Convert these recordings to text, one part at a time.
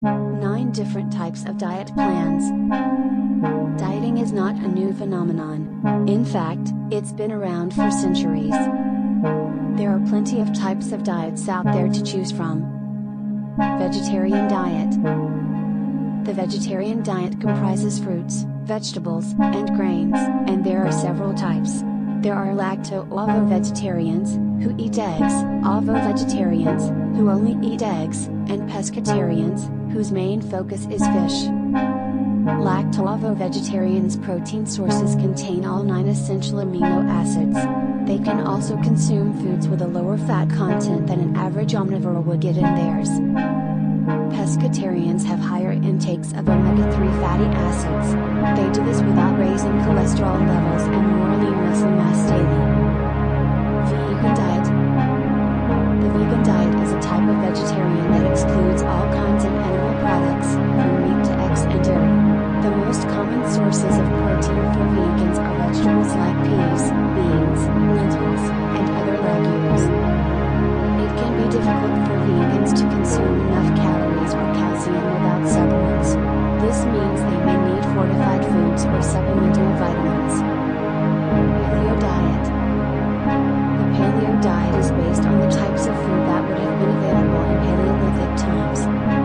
9 different types of diet plans. Dieting is not a new phenomenon. In fact, it's been around for centuries. There are plenty of types of diets out there to choose from. Vegetarian diet. The vegetarian diet comprises fruits, vegetables, and grains, and there are several types. There are lacto-ovo-vegetarians, who eat eggs, ovo-vegetarians, who only eat eggs, and pescatarians, whose main focus is fish. Lacto-ovo-vegetarians' protein sources contain all 9 essential amino acids. They can also consume foods with a lower fat content than an average omnivore would get in theirs. Pescatarians have higher intakes of omega-3 fatty acids. They do this without raising cholesterol levels and more lean muscle mass daily. Vegan diet. The vegan diet is a type of vegetarian that excludes all kinds of animal products, from meat to eggs and dairy. The most common sources of protein for vegans are vegetables like peas, beans, lentils, and other legumes. It can be difficult for vegans to consume enough calories or calcium without supplements. This means they may need fortified foods or supplemental vitamins. Paleo diet. The paleo diet is based on the types of food that would have been available in Paleolithic times.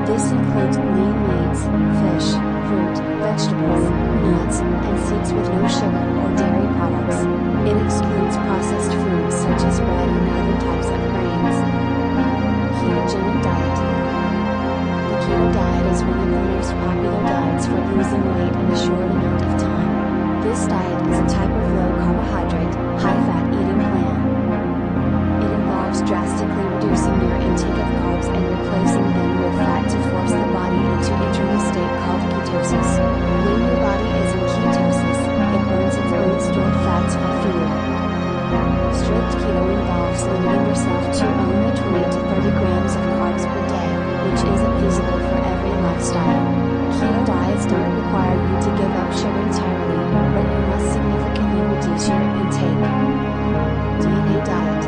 This includes lean meats, fish, fruit, vegetables, nuts, and seeds with no sugar or dairy products. It excludes processed foods such as bread and other types of grains. Ketogenic diet. The keto diet is one of the most popular diets for losing weight in a short amount of time. This diet is a type of low-carbohydrate, high-fat eating plan. It involves drastically reducing your intake of carbs and replacing them with fat to force the body into entering a state called ketosis. When your body is in ketosis, it burns its own stored fats for fuel. Strict keto involves limiting yourself to only 20 to 30 grams of carbs per day, which isn't feasible for every lifestyle. Keto diets don't require you to give up sugar entirely, but you must significantly reduce your intake. DNA diet.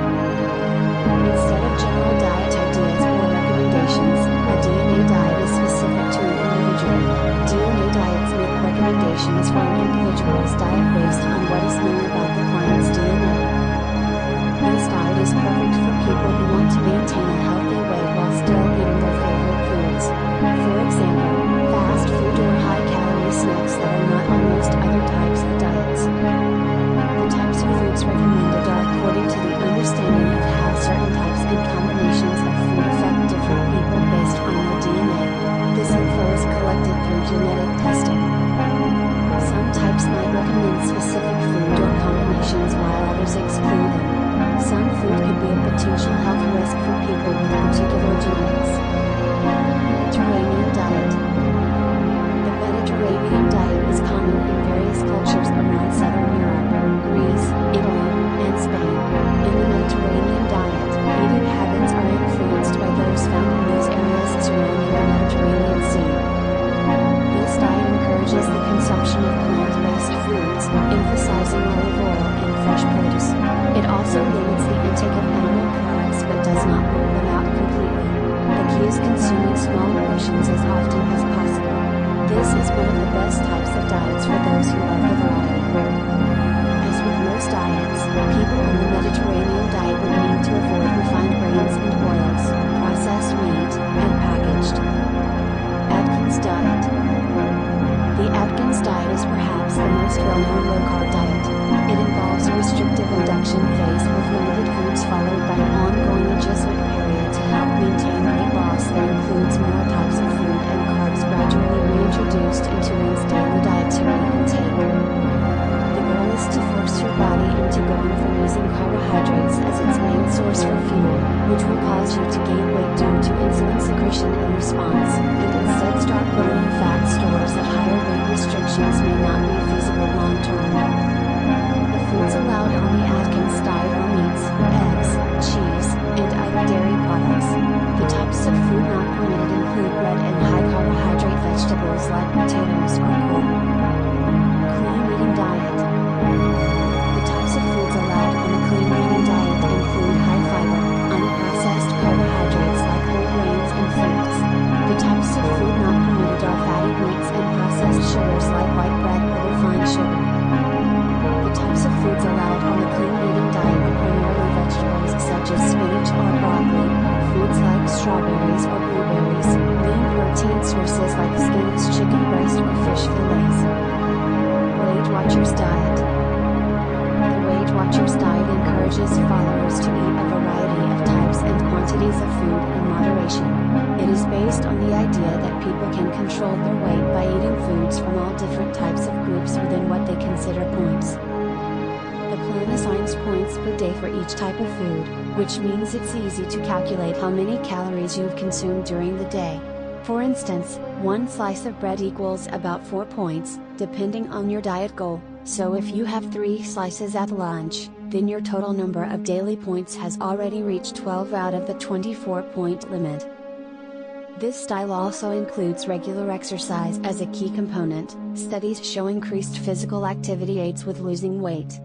Instead of general diet ideas or recommendations, a DNA diet is specific to an individual. DNA diets make recommendations for an individual's diet based on what is known about the client's DNA. This diet is perfect for people who want to maintain a healthy weight while still eating their favorite foods. For example, fast food or high-calorie snacks that are not on most other types of diets. The types of foods recommended are according to the understanding of how certain types and combinations of food affect different people based on their DNA. This info is collected through genetic testing. Some types might recommend specific food or combinations while others exclude them. Some food could be a potential health risk for people with particular genetics. Mediterranean diet. The Mediterranean diet is common in various cultures around southern Europe, Greece, Italy, and Spain. In the Mediterranean diet, eating habits are influenced by those found in those areas surrounding the Mediterranean Sea. This diet encourages the consumption of plant-based foods, emphasizing olive oil and fresh produce. It also limits the intake of animal products but does not rule them out completely. The key is consuming small portions as often as possible. This is one of the best types of diets for those who love the variety. As with most diets, people on the Mediterranean diet would need to avoid refined grains and oils, processed meat, and packaged. Atkins diet. The Atkins diet is perhaps the most well-known low-carb diet. It involves a restrictive induction phase with limited foods followed by an ongoing adjustment period to help maintain weight loss that includes more types of food and carbs gradually reintroduced into one's daily dietary intake. The goal is to force your body into going from using carbohydrates as its main source for fuel, which will cause you to gain weight due to insulin secretion in response, and instead start burning fat stores that higher weight restrictions may not be feasible long-term. Foods allowed on the Atkins diet are meats, eggs, cheese, and other dairy products. food not permitted are fatty meats and processed sugars like white bread or refined sugar. The types of foods allowed on the clean eating diet are primarily vegetables such as spinach or broccoli, foods like strawberries or blueberries, lean protein sources like skins, chicken breast or fish fillets. Weight Watchers Diet. The Weight Watchers diet encourages followers to eat a variety of types and quantities of food in moderation. It is based on the idea that people can control their weight by eating foods from all different types of groups within what they consider points. The plan assigns points per day for each type of food, which means it's easy to calculate how many calories you've consumed during the day. For instance, one slice of bread equals about 4 points, depending on your diet goal, so if you have 3 slices at lunch, then your total number of daily points has already reached 12 out of the 24-point limit. This style also includes regular exercise as a key component. Studies show increased physical activity aids with losing weight.